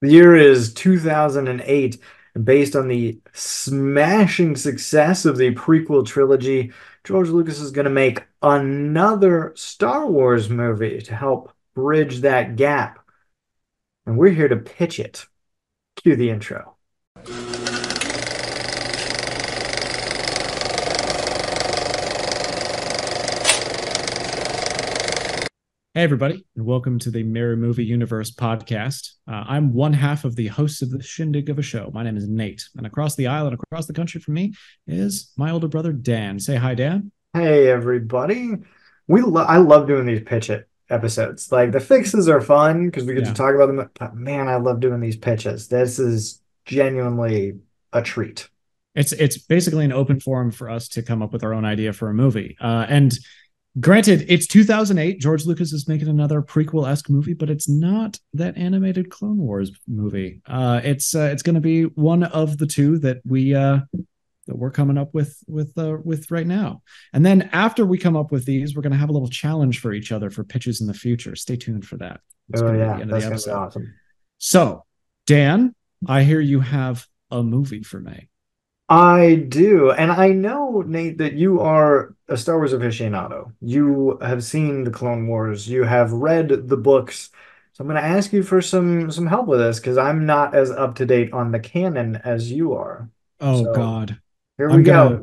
The year is 2008, and based on the smashing success of the prequel trilogy, George Lucas is going to make another Star Wars movie to help bridge that gap. And we're here to pitch it. Cue the intro. Hey, everybody, and welcome to the Mirror Movie Universe podcast. I'm one half of the hosts of the shindig of a show. My name is Nate, and across the aisle and across the country from me is my older brother, Dan. Say hi, Dan. Hey, everybody. I love doing these pitch it episodes. Like the fixes are fun because we get to Yeah, talk about them, but man, I love doing these pitches. This is genuinely a treat. it's basically an open forum for us to come up with our own idea for a movie. And granted, it's 2008. George Lucas is making another prequel-esque movie, but it's not that animated Clone Wars movie. It's going to be one of the two that we're coming up with right now. And then after we come up with these, we're going to have a little challenge for each other for pitches in the future. Stay tuned for that. It's Oh going to be at yeah, the end of the that's gonna be episode. awesome. So, Dan, I hear you have a movie for me. I do. And I know, Nate, that you are a Star Wars aficionado. You have seen the Clone Wars, you have read the books. So I'm going to ask you for some help with this because I'm not as up to date on the canon as you are. Oh So God, here we I'm gonna,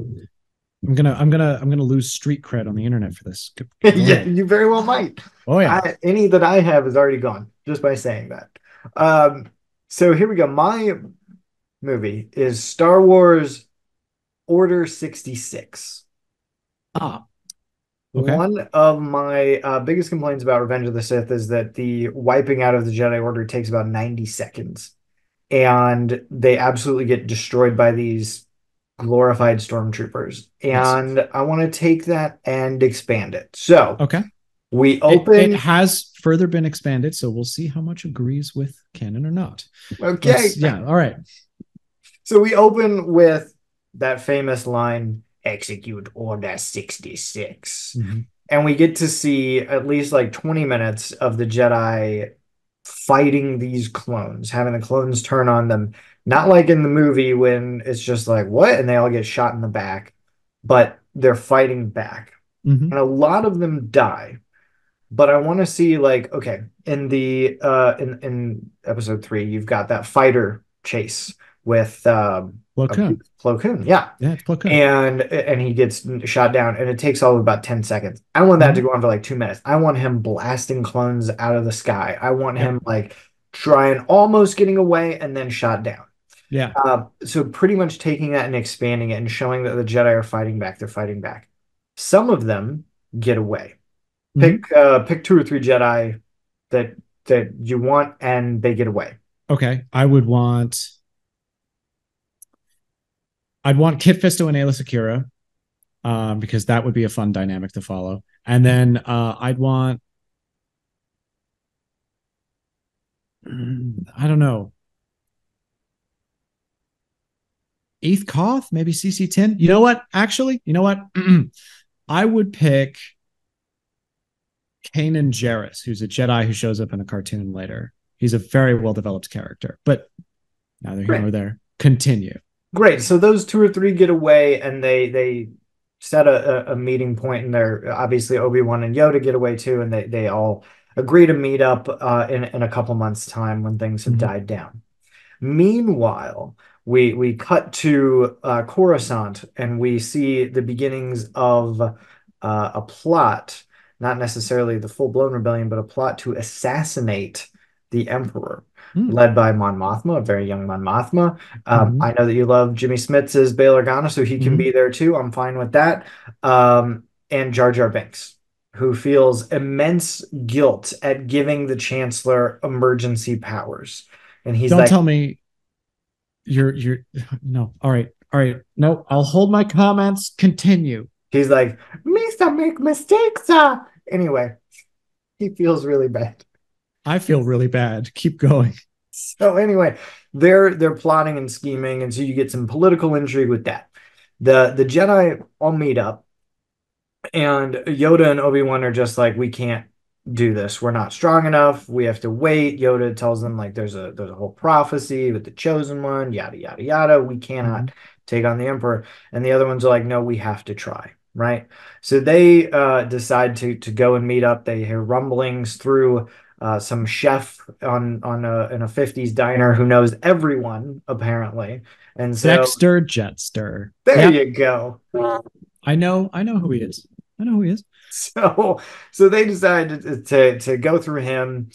go. I'm gonna lose street cred on the internet for this. Go Yeah, ahead. you very well might. Oh yeah. Any that I have is already gone just by saying that. Um, so here we go. My movie is Star Wars Order 66. Ah, okay. One of my biggest complaints about Revenge of the Sith is that the wiping out of the Jedi Order takes about 90 seconds, and they absolutely get destroyed by these glorified stormtroopers. Yes. And I want to take that and expand it. So Okay. we It open. has further been expanded, so we'll see how much agrees with canon or not. Okay. All right. So we open with that famous line, execute Order 66. Mhm. And we get to see at least like 20 minutes of the Jedi fighting these clones, having the clones turn on them. Not like in the movie when it's just like, what? And they all get shot in the back, but they're fighting back. Mhm. And a lot of them die. But I want to see like, okay, in episode 3, you've got that fighter chase with Plo Plo Koon, yeah, Yeah, it's Plo Koon. and he gets shot down, and it takes all of about 10 seconds. I want that to Mhm. go on for like 2 minutes. I want him blasting clones out of the sky. I want Yep. him like trying almost getting away and then shot down. Yeah. So pretty much taking that and expanding it and showing that the Jedi are fighting back. They're fighting back. Some of them get away. Mhm. Pick 2 or 3 Jedi that you want, and they get away. Okay. I'd want Kit Fisto and Ayla Secura, because that would be a fun dynamic to follow. And then I'd want, I don't know, Eighth Koth, maybe CC10. You know what? Actually, you know what? I would pick Kanan Jarrus, who's a Jedi who shows up in a cartoon later. He's a very well developed character, but neither here Great. nor there. Continue. Great. So those 2 or 3 get away, and they set a meeting point, and they're obviously Obi-Wan and Yoda get away too, and they all agree to meet up in a couple months' time when things have Mhm. died down. Meanwhile, we cut to Coruscant, and we see the beginnings of a plot, not necessarily the full-blown rebellion, but a plot to assassinate the Emperor, Mm. led by Mon Mothma, a very young Mon Mothma. Mhm. I know that you love Jimmy Smits as Bail Organa, so he can be Mhm. there too. I'm fine with that. And Jar Jar Binks, who feels immense guilt at giving the Chancellor emergency powers. And he's Don't like, tell me you're no. All right. All right. No, I'll hold my comments. Continue. he's like, Misa make mistakes. Anyway, he feels really bad. I feel really bad. Keep going. So anyway, they're plotting and scheming, and so you get some political intrigue with that. The Jedi all meet up, and Yoda and Obi-Wan are just like, we can't. do this. We're not strong enough. We have to wait. Yoda tells them like there's a whole prophecy with the chosen one, yada yada yada. We Mhm. cannot take on the Emperor. And the other ones are like, no, we have to try. Right. So they decide to go and meet up. They hear rumblings through some chef on in a 50s diner who knows everyone, apparently. And so Dexter Jetster. there Yep. you go. I know who he is. I know who he is. So so they decided to go through him.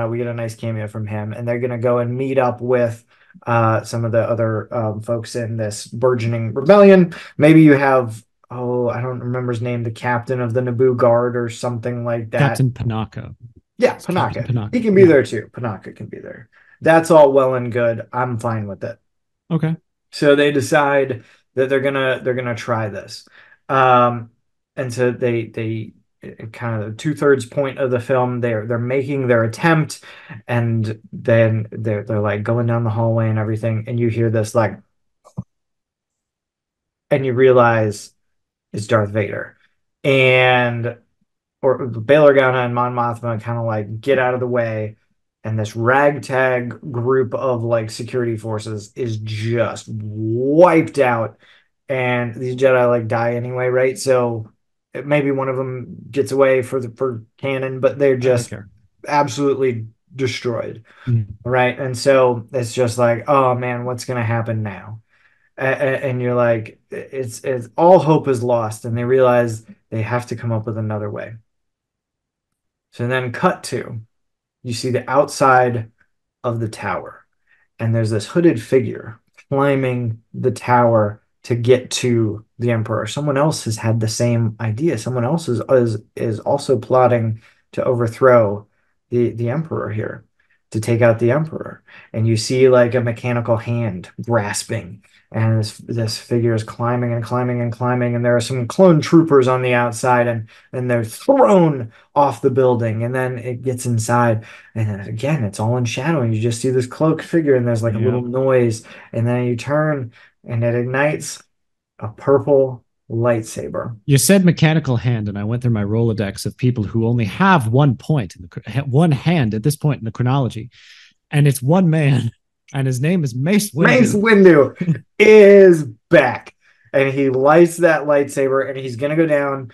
We get a nice cameo from him, and they're gonna go and meet up with some of the other folks in this burgeoning rebellion. Maybe you have, oh, I don't remember his name, the captain of the Naboo Guard or something like that. Captain Panaka. Yeah, It's Captain Panaka. He Panaka. can be Yeah. there too. Panaka can be there. That's all well and good. I'm fine with it. Okay. So they decide that they're gonna try this. Um, and so they kind of the two-thirds point of the film, they're making their attempt, and then they're like going down the hallway and everything, and you hear this like, and you realize it's Darth Vader. And or Bail Organa and Mon Mothma kind of like get out of the way, and this ragtag group of like security forces is just wiped out, and these Jedi like die anyway, right? So maybe one of them gets away for canon, but they're I don't just care. absolutely destroyed, Mm. right? And so it's just like, oh man, what's gonna happen now? And you're like, it's all hope is lost, and they realize they have to come up with another way. So then cut to, you see the outside of the tower, and there's this hooded figure climbing the tower to get to the Emperor. Someone else has had the same idea. Someone else is also plotting to overthrow the Emperor here, to take out the Emperor. And you see like a mechanical hand grasping, and this figure is climbing and climbing and climbing, and there are some clone troopers on the outside, and they're thrown off the building, and then it gets inside, and then again it's all in shadow, and you just see this cloaked figure, and there's like a little Yep. noise, and then you turn, and it ignites a purple lightsaber. You said mechanical hand, and I went through my Rolodex of people who only have one point in the one hand at this point in the chronology, and it's one man, and his name is Mace Mace Windu. Windu is back, and he lights that lightsaber, and he's gonna go down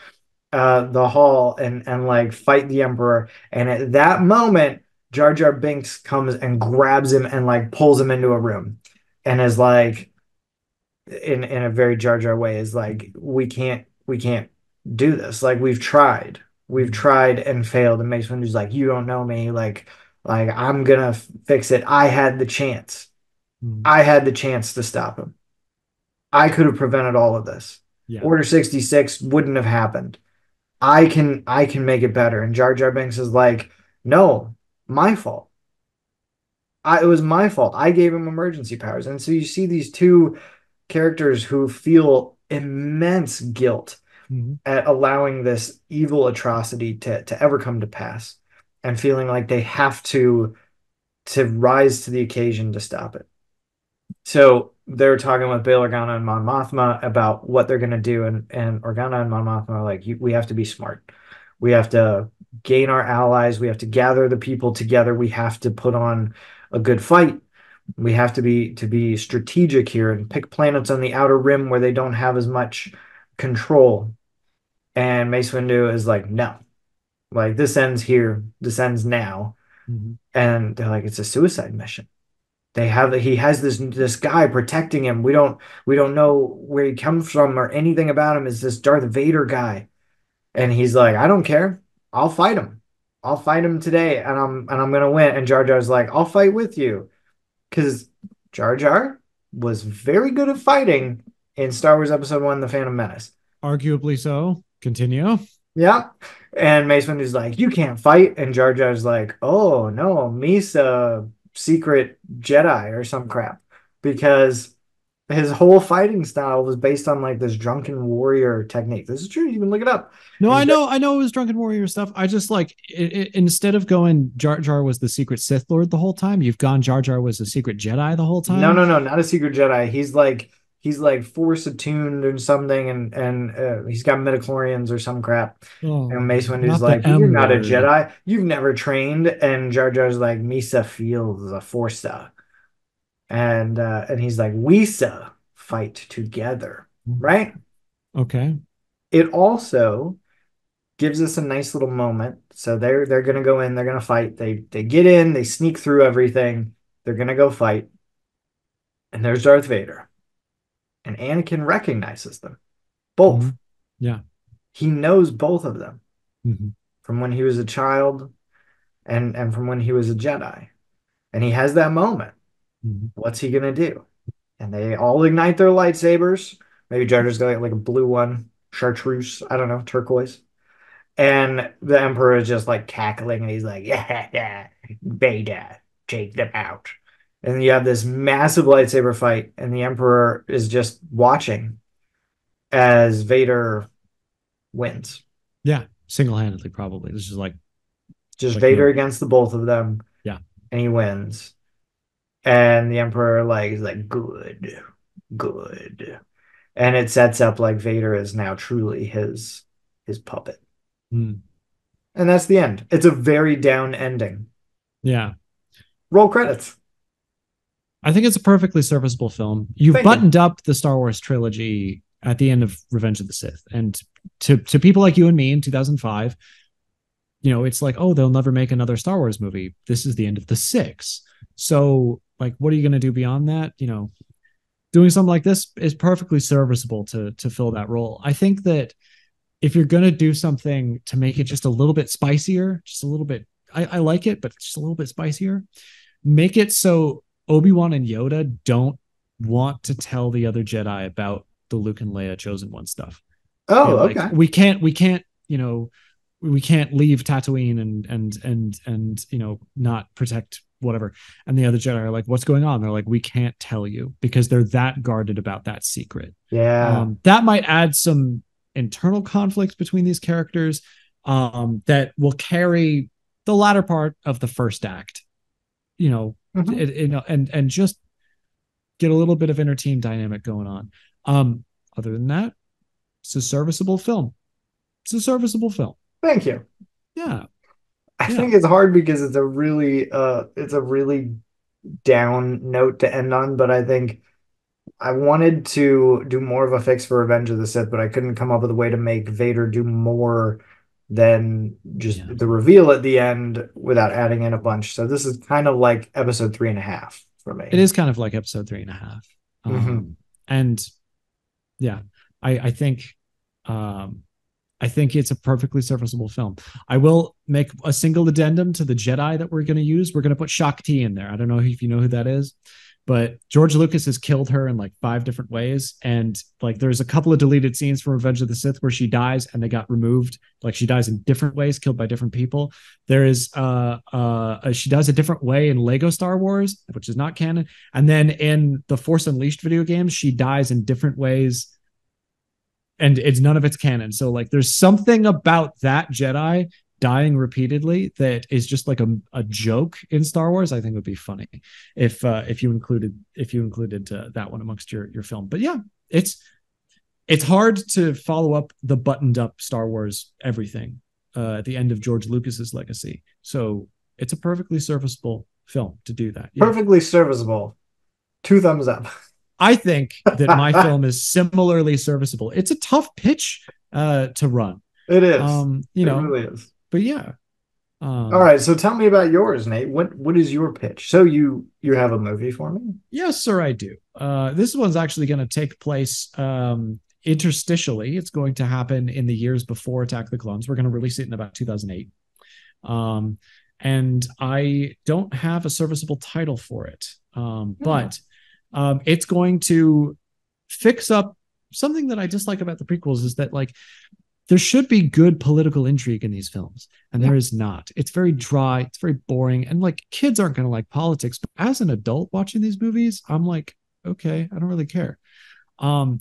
the hall and like fight the Emperor. And at that moment, Jar Jar Binks comes and grabs him and like pulls him into a room, and is like, in a very Jar Jar way, is like, we can't do this. Like we've Mm. tried and failed. And Mace Windu's like, you don't know me. Like I'm gonna fix it. I had the chance. Mm. I had the chance to stop him. I could have prevented all of this. Yeah. Order 66 wouldn't have happened. I can make it better. And Jar Jar Binks is like, no, my fault. It was my fault. I gave him emergency powers. And so you see these two characters who feel immense guilt Mm. at allowing this evil atrocity to ever come to pass, and feeling like they have to rise to the occasion to stop it. So they're talking with Bail Organa and Mon Mothma about what they're going to do, and Organa and Mon Mothma are like, we have to be smart. We have to gain our allies. We have to gather the people together. We have to put on a good fight. We have to be strategic here and pick planets on the outer rim where they don't have as much control. And Mace Windu is like, no, like this ends here. This ends now. Mm. And they're like, it's a suicide mission. He has this guy protecting him. We don't know where he comes from or anything about him. Is this Darth Vader guy? And he's like, I don't care. I'll fight him. I'll fight him today, and I'm gonna win. And Jar Jar's like, I'll fight with you, because Jar Jar was very good at fighting in Star Wars Episode One: The Phantom Menace. Arguably so. Continue. Yeah. And Mace Windu's like, you can't fight. And Jar Jar's like, oh no, me's a secret Jedi or some crap. Because his whole fighting style was based on like this drunken warrior technique. This is true. You can look it up. No, And I know it was Drunken Warrior stuff. I just like instead of going Jar Jar was the secret Sith Lord the whole time, you've gone Jar Jar was the secret Jedi the whole no, time. no, no, not a secret Jedi. he's like force attuned or something, and he's got midichlorians or some crap. And Mace Oh, Windu's not the like, "You're M not a word. Jedi. You've never trained." And Jar Jar's like, "Misa feels a força," and he's like, "Wisa fight together." Right? Okay. It also gives us a nice little moment. So they're gonna go in, they're gonna fight. They get in, they sneak through everything. They're gonna go fight, and there's Darth Vader, and Anakin recognizes them both. Mhm. Yeah. He knows both of them Mhm. from when he was a child and from when he was a Jedi, and he has that moment. Mhm. What's he gonna do? And they all ignite their lightsabers. Maybe Jar Jar's got like a blue one, chartreuse, I don't know, turquoise. And the Emperor is just like cackling and he's like, "Yeah, yeah, Beta, take them out." And you have this massive lightsaber fight, and the Emperor is just watching as Vader wins. Yeah. Single-handedly, probably. This is Just like Vader no. against the both of them, Yeah. and he wins. And the Emperor like is like, "Good, good." And it sets up like Vader is now truly his puppet. Mm. And that's the end. It's a very down ending. Yeah. Roll credits. I think it's a perfectly serviceable film. You've Thank you. buttoned up the Star Wars trilogy at the end of Revenge of the Sith. And to people like you and me in 2005, it's like, oh, they'll never make another Star Wars movie. This is the end of the six. So, like, what are you going to do beyond that? Doing something like this is perfectly serviceable to fill that role. I think that if you're going to do something to make it just a little bit spicier, just a little bit, I like it, but just a little bit spicier, make it so Obi-Wan and Yoda don't want to tell the other Jedi about the Luke and Leia Chosen One stuff. Oh, Like okay. we can't leave Tatooine and not protect whatever. And the other Jedi are like, what's going on? They're like, we can't tell you, because they're that guarded about that secret. Yeah. That might add some internal conflicts between these characters, that will carry the latter part of the first act. Mhm. And just get a little bit of inner team dynamic going on. Other than that, it's a serviceable film. It's a serviceable film. Thank you. Yeah, I yeah, think it's hard because it's a really down note to end on, but I think I wanted to do more of a fix for Revenge of the Sith, but I couldn't come up with a way to make Vader do more than just yeah. the reveal at the end without adding in a bunch. So this is kind of like episode three and a half for It me. is kind of like episode 3.5. Hmm. And yeah, I think, um, I think it's a perfectly serviceable film. I will make a single addendum to the Jedi that we're going to use. We're going to put Shakti in there. I don't know if you know who that is, but George Lucas has killed her in like 5 different ways. And like there's a couple of deleted scenes from Revenge of the Sith where she dies and they got removed. Like she dies in different ways, killed by different people. There is she dies a different way in Lego Star Wars, which is not canon. And then in the Force Unleashed video games, she dies in different ways, and it's none of it's canon. So like there's something about that Jedi dying repeatedly that is just like a joke in Star Wars. I think would be funny if you included that one amongst your film. But yeah, it's hard to follow up the buttoned up Star Wars everything at the end of George Lucas's legacy. So it's a perfectly serviceable film to do that. Yeah. Perfectly serviceable. Two thumbs up. I think that my film is similarly serviceable. It's a tough pitch to run. It is. Um, you It know, really is. but yeah. All Um, right, so tell me about yours, Nate. What is your pitch? So you have a movie for me? yes, sir, I do. This one's actually going to take place interstitially. It's going to happen in the years before Attack of the Clones. We're going to release it in about 2008. Um, and I don't have a serviceable title for it. Hmm. But it's going to fix up something that I dislike about the prequels, is that like there should be good political intrigue in these films, and Yeah. there is not. It's very dry, it's very boring, and like kids aren't going to like politics. But as an adult watching these movies, I'm like, okay, I don't really care. Um,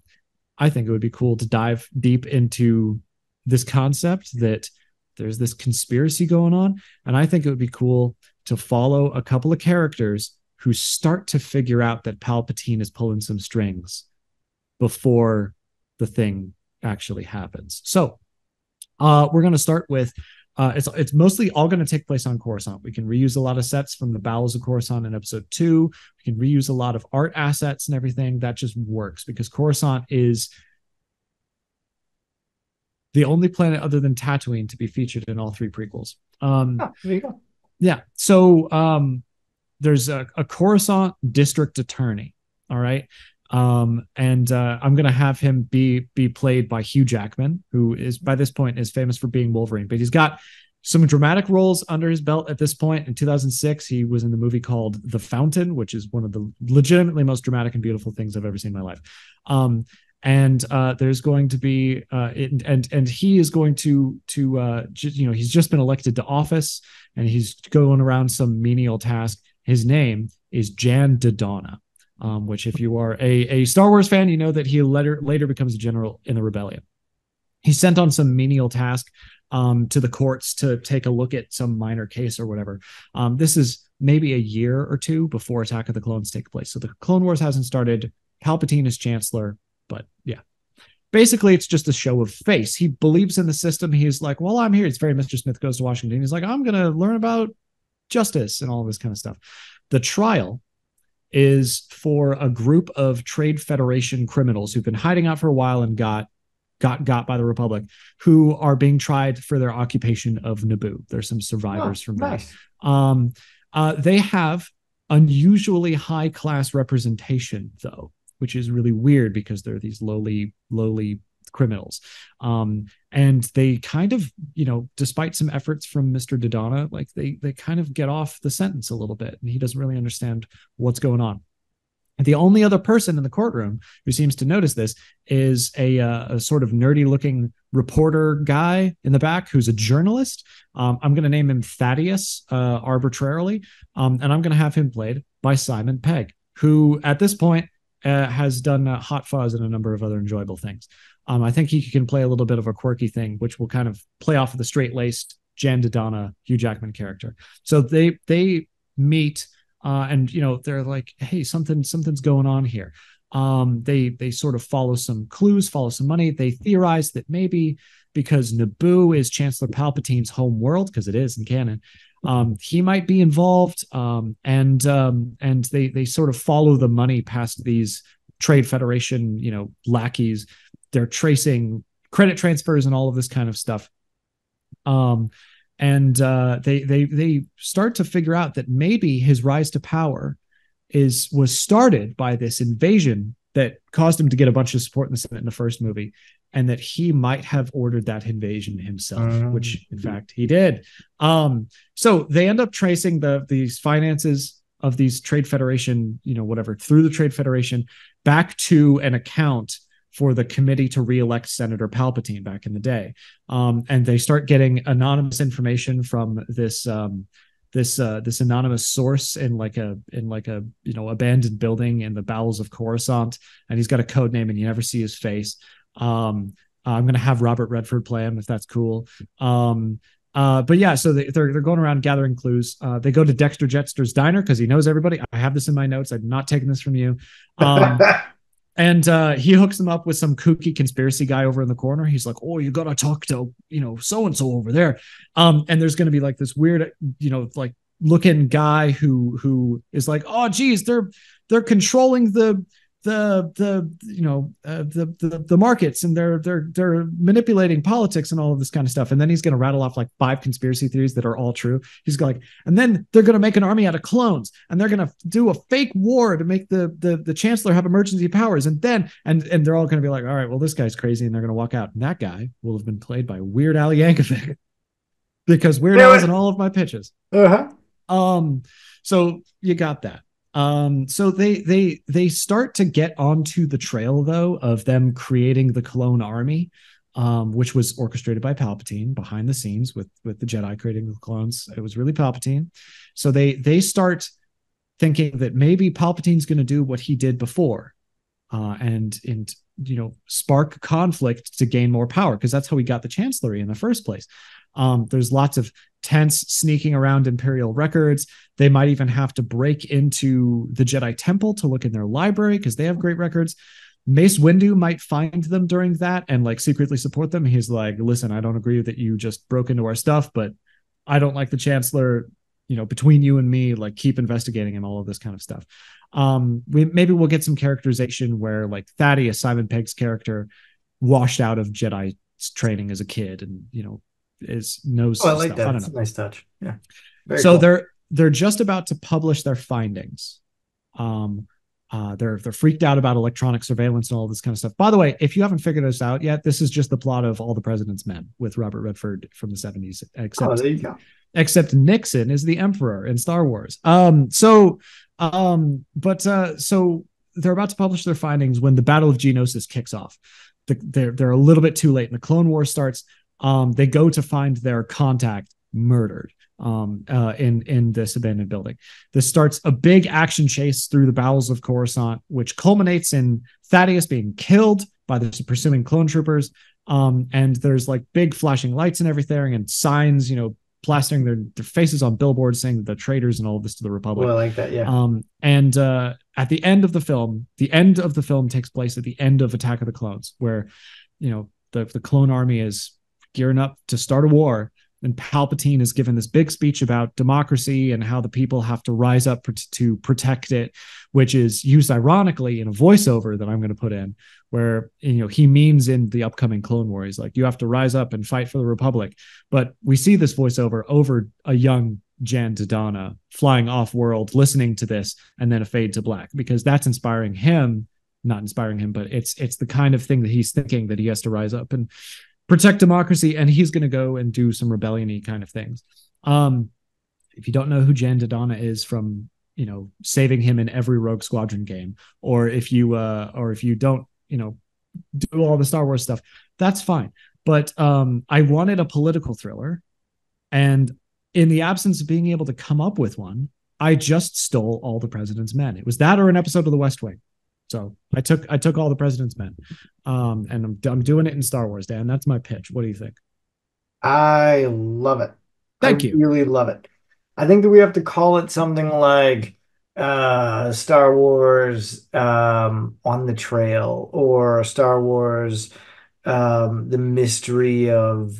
I think it would be cool to dive deep into this concept that there's this conspiracy going on, and I think it would be cool to follow a couple of characters who start to figure out that Palpatine is pulling some strings, before the thing actually happens. So we're going to start with it's mostly all going to take place on Coruscant. We can reuse a lot of sets from the bowels of Coruscant in episode 2. We can reuse a lot of art assets and everything. That just works because Coruscant is the only planet other than Tatooine to be featured in all 3 prequels. There you go. Yeah. So there's a Coruscant district attorney. All right. And I'm gonna have him be played by Hugh Jackman, who is by this point is famous for being Wolverine, but he's got some dramatic roles under his belt at this point. In 2006, he was in the movie called The Fountain, which is one of the legitimately most dramatic and beautiful things I've ever seen in my life. And there's going to be and he is going to he's just been elected to office and he's going around some menial task. His name is Jan Dodonna. Which if you are a Star Wars fan, you know that he later becomes a general in the rebellion. He's sent on some menial task to the courts to take a look at some minor case or whatever. This is maybe a year or 2 before Attack of the Clones take place. So the Clone Wars hasn't started. Palpatine is Chancellor, but yeah. Basically, it's just a show of face. He believes in the system. He's like, well, I'm here. It's very Mr. Smith Goes to Washington. He's like, I'm going to learn about justice and all this kind of stuff. The trial is for a group of Trade Federation criminals who've been hiding out for a while and got by the Republic, who are being tried for their occupation of Naboo. There's some survivors from nice. that. They have unusually high class representation, though, which is really weird because they're these lowly criminals. And they kind of, despite some efforts from Mr. Dodonna, like they kind of get off the sentence a little bit and he doesn't really understand what's going on. And the only other person in the courtroom who seems to notice this is a sort of nerdy looking reporter guy in the back who's a journalist. I'm going to name him Thaddeus arbitrarily. And I'm going to have him played by Simon Pegg, who at this point has done Hot Fuzz and a number of other enjoyable things. I think he can play a little bit of a quirky thing, which will kind of play off of the straight-laced Jan Dodonna, Hugh Jackman character. So they meet, and they're like, "Hey, something's going on here." They sort of follow some clues, follow some money. They theorize that maybe because Naboo is Chancellor Palpatine's home world, because it is in canon, he might be involved. And they sort of follow the money past these Trade Federation, lackeys. They're tracing credit transfers and all of this kind of stuff. They start to figure out that maybe his rise to power was started by this invasion that caused him to get a bunch of support in the Senate in the first movie, and that he might have ordered that invasion himself, which in fact he did. So they end up tracing these finances of these Trade Federation, through the Trade Federation back to an account for the committee to re-elect Senator Palpatine back in the day. And they start getting anonymous information from this anonymous source in like a abandoned building in the bowels of Coruscant. And he's got a code name and you never see his face. I'm going to have Robert Redford play him if that's cool. But yeah, so they're going around gathering clues. They go to Dexter Jettster's diner because he knows everybody. I have this in my notes. I'm not taking this from you. And he hooks them up with some kooky conspiracy guy over in the corner. He's like, "Oh, you gotta talk to, so-and-so over there." And there's going to be like this weird, like looking guy who is like, "Oh, geez, they're controlling the markets and they're manipulating politics and all of this kind of stuff." And then he's going to rattle off like 5 conspiracy theories that are all true. He's like, and then they're going to make an army out of clones and they're going to do a fake war to make the chancellor have emergency powers. And then, and they're all going to be like, all right, well, this guy's crazy. And they're going to walk out. And that guy will have been played by Weird Al Yankovic because Weird Al is in all of my pitches. So you got that. So they start to get onto the trail though of them creating the clone army, which was orchestrated by Palpatine behind the scenes with the Jedi creating the clones. It was really Palpatine. So they start thinking that maybe Palpatine's going to do what he did before, and spark conflict to gain more power, because that's how he got the chancellery in the first place. There's lots of tense sneaking around Imperial records. They might even have to break into the Jedi Temple to look in their library because they have great records. Mace Windu might find them during that and like secretly support them. He's like, listen, I don't agree that you just broke into our stuff, but I don't like the Chancellor. Between you and me, like keep investigating him, all of this kind of stuff. We'll get some characterization where like Thaddeus, Simon Pegg's character, washed out of Jedi training as a kid, and is knows Oh, I like stuff. I that. don't It's a know. nice touch. Yeah. Very So cool. they're just about to publish their findings. Um, they're freaked out about electronic surveillance and all this kind of stuff. By the way, if you haven't figured this out yet, this is just the plot of All the President's Men with Robert Redford from the 70s, Oh, there you go. except Nixon is the Emperor in Star Wars. So they're about to publish their findings when the Battle of Geonosis kicks off. They're a little bit too late, and the Clone War starts. They go to find their contact murdered in this abandoned building. This starts a big action chase through the bowels of Coruscant, which culminates in Thaddeus being killed by the pursuing clone troopers. And there's like big flashing lights and everything, and signs, plastering their faces on billboards saying that they're traitors and all of this to the Oh, Republic. I like that. Yeah. And at the end of the end of the film takes place at the end of Attack of the Clones, where the clone army is gearing up to start a war, and Palpatine is given this big speech about democracy and how the people have to rise up to protect it, which is used ironically in a voiceover that I'm going to put in, where he means in the upcoming Clone War, he's like, you have to rise up and fight for the Republic. But we see this voiceover over a young Jan Dodonna flying off world, listening to this, and then a fade to black, because that's inspiring him, not inspiring him, but it's the kind of thing that he's thinking, that he has to rise up and protect democracy, and he's going to go and do some rebellion-y kind of things. If you don't know who Jan Dodonna is from, saving him in every Rogue Squadron game, or if you don't, do all the Star Wars stuff, that's fine. But I wanted a political thriller, and in the absence of being able to come up with one, I just stole All the President's Men. It was that or an episode of The West Wing. So I took All the President's Men, and I'm doing it in Star Wars, Dan. That's my pitch. What do you think? I love it. I Thank you. really love it. I think that we have to call it something like Star Wars on the Trail, or Star Wars the mystery of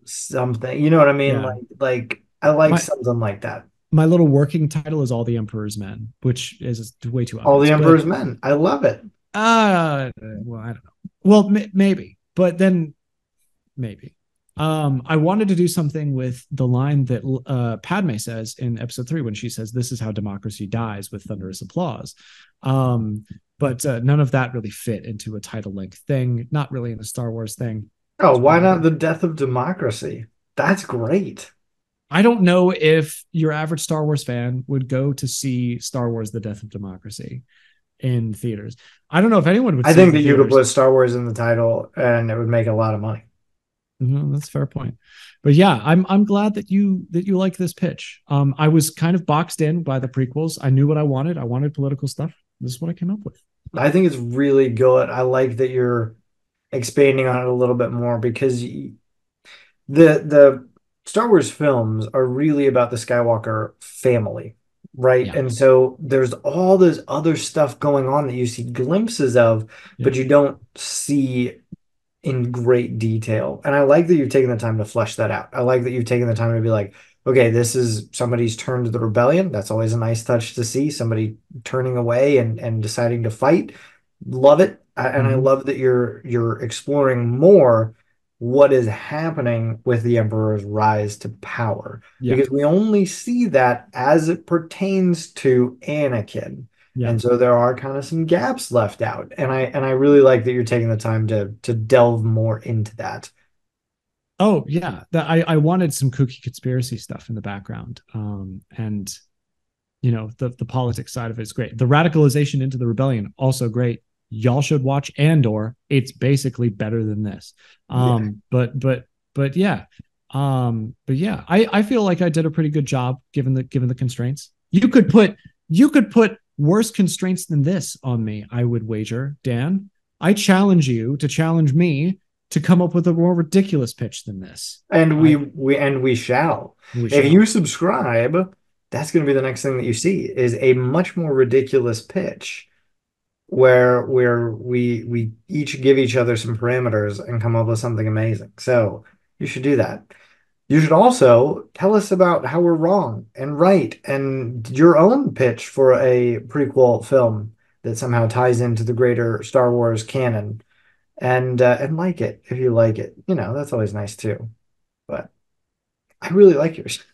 something. You know what I mean? Yeah. Like I like My something like that. my little working title is All the Emperor's Men, which is way too All the obvious. But Emperor's Men. I love it. well, I don't know. Well, maybe, but then maybe. I wanted to do something with the line that Padme says in Episode 3 when she says, "This is how democracy dies," with thunderous applause. But none of that really fit into a title length thing. Not really in a Star Wars thing. Oh, So why not The Death of Democracy? That's great. I don't know if your average Star Wars fan would go to see Star Wars: The Death of Democracy in theaters. I don't know if anyone would I see it think in that you could theaters. put Star Wars in the title and it would make a lot of money. That's a fair point. But yeah, I'm glad that you like this pitch. I was kind of boxed in by the prequels. I knew what I wanted. I wanted political stuff. This is what I came up with. I think it's really good. I like that you're expanding on it a little bit more, because the Star Wars films are really about the Skywalker family, right? Yeah. And so there's all this other stuff going on that you see glimpses of, Yeah. but you don't see in great detail. And I like that you've taken the time to flesh that out. I like that you've taken the time to be like, okay, this is somebody's turn to the rebellion. That's always a nice touch to see, somebody turning away and deciding to fight. Love it. And I Mm-hmm. love that you're exploring more what is happening with the Emperor's rise to power, Yeah. because we only see that as it pertains to Anakin. Yeah. And so there are kind of some gaps left out. And I really like that you're taking the time to delve more into that. Oh yeah. I wanted some kooky conspiracy stuff in the background. And the politics side of it is great. The radicalization into the rebellion also great. Y'all should watch Andor. It's basically better than this. Yeah. But yeah. But yeah, I feel like I did a pretty good job given the constraints. You could put worse constraints than this on me, I would wager, Dan. I challenge you to challenge me to come up with a more ridiculous pitch than this. And I we shall. we If shall. you subscribe, that's going to be the next thing that you see, is a much more ridiculous pitch. where we each give each other some parameters and come up with something amazing. So you should do that. You should also tell us about how we're wrong and right and your own pitch for a prequel film that somehow ties into the greater Star Wars canon and like it if you like it. You know, that's always nice too. But I really like yours.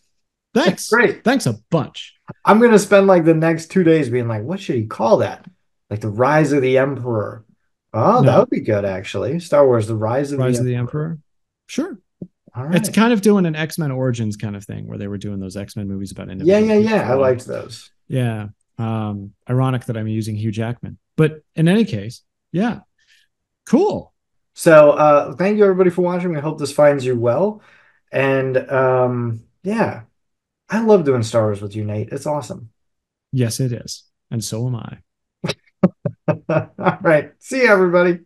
Thanks. Great. Thanks a bunch. I'm gonna spend like the next 2 days being like, what should he call that? Like the Rise of the Emperor. Oh, that No, would be good actually. Star Wars, the Rise of the Rise of the Emperor. Emperor. Sure. All It's right. kind of doing an X-Men Origins kind of thing where they were doing those X-Men movies about Yeah, individual yeah, people yeah. for a I while. liked those. Yeah. Ironic that I'm using Hugh Jackman. But in any case, yeah. Cool. So thank you everybody for watching. We hope this finds you well. And yeah, I love doing Star Wars with you, Nate. It's awesome. Yes, it is. And so am I. All right. See you everybody.